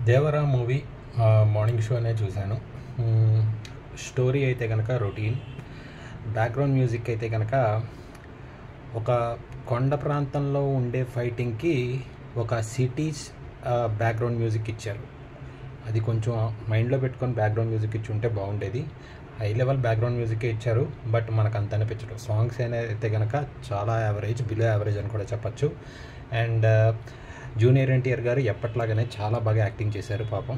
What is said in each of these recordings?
Devara movie morning షోనే చూశాను. Story అయితే కనుక రొటీన్, బ్యాక్గ్రౌండ్ మ్యూజిక్ అయితే కనుక ఒక కొండ ప్రాంతంలో ఉండే ఫైటింగ్కి ఒక సిటీస్ బ్యాక్గ్రౌండ్ మ్యూజిక్ ఇచ్చారు. అది కొంచెం మైండ్లో పెట్టుకొని బ్యాక్గ్రౌండ్ మ్యూజిక్ ఇచ్చి ఉంటే బాగుండేది. హై లెవెల్ బ్యాక్గ్రౌండ్ మ్యూజికే ఇచ్చారు, బట్ మనకు అంత అనిపించడం. సాంగ్స్ అయితే కనుక చాలా యావరేజ్, బిలో యావరేజ్ అని కూడా చెప్పచ్చు. అండ్ జూనియర్ ఎన్టీఆర్ గారు ఎప్పట్లాగానే చాలా బాగా యాక్టింగ్ చేశారు పాపం.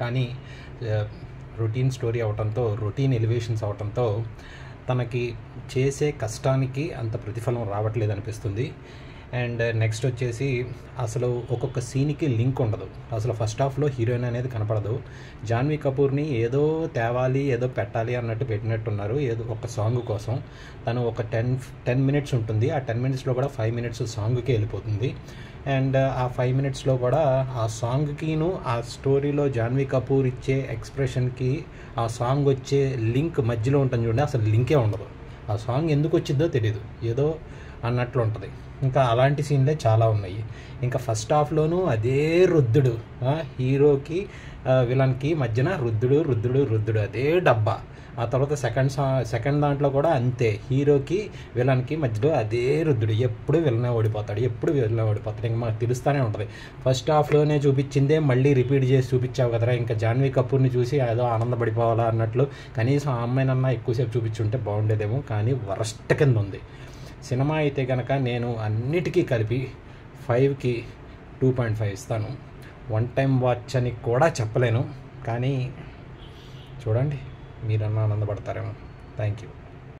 కానీ రొటీన్ స్టోరీ అవటంతో, రొటీన్ ఎలివేషన్స్ అవటంతో తనకి చేసే కష్టానికి అంత ప్రతిఫలం రావట్లేదు అనిపిస్తుంది. అండ్ నెక్స్ట్ వచ్చేసి అసలు ఒక్కొక్క సీన్కి లింక్ ఉండదు. అసలు ఫస్ట్ హాఫ్లో హీరోయిన్ అనేది కనపడదు. జాన్వీ కపూర్ని ఏదో తేవాలి, ఏదో పెట్టాలి అన్నట్టు పెట్టినట్టున్నారు, ఏదో ఒక సాంగ్ కోసం. తను ఒక 10 మినిట్స్ ఉంటుంది. ఆ 10 మినిట్స్లో కూడా 5 మినిట్స్ సాంగ్కి వెళ్ళిపోతుంది. అండ్ ఆ 5 మినిట్స్లో కూడా ఆ సాంగ్కిను, ఆ స్టోరీలో జాన్వీ కపూర్ ఇచ్చే ఎక్స్ప్రెషన్కి ఆ సాంగ్ వచ్చే లింక్ మధ్యలో ఉంటుంది చూడండి, అసలు లింకే ఉండదు. ఆ సాంగ్ ఎందుకు వచ్చిందో తెలియదు, ఏదో అన్నట్లు ఉంటుంది. ఇంకా అలాంటి సీన్లే చాలా ఉన్నాయి. ఇంకా ఫస్ట్ హాఫ్లోనూ అదే రుద్దుడు, హీరోకి విలన్కి మధ్యన రుద్దుడు అదే డబ్బా. ఆ తర్వాత సెకండ్ దాంట్లో కూడా అంతే, హీరోకి విలన్కి మధ్యలో అదే రుద్దుడు. ఎప్పుడు విలనే ఓడిపోతాడు. ఇంకా మాకు తెలుస్తూనే ఉంటుంది. ఫస్ట్ హాఫ్లోనే చూపించిందే మళ్ళీ రిపీట్ చేసి చూపించావు కదరా, ఇంకా జాన్వీ కపూర్ని చూసి ఏదో ఆనందపడిపోవాలా అన్నట్లు కనీసం ఆ అమ్మాయినన్నా ఎక్కువసేపు చూపించుంటే బాగుండేదేమో. కానీ వరస్ట్ కింద ఉంది సినిమా అయితే కనుక. నేను అన్నిటికీ కలిపి 5కి 2.5 ఇస్తాను. 1 టైం వాచ్ అని కూడా చెప్పలేను, కానీ చూడండి, మీరన్నా ఆనందపడతారేమో. Thank you.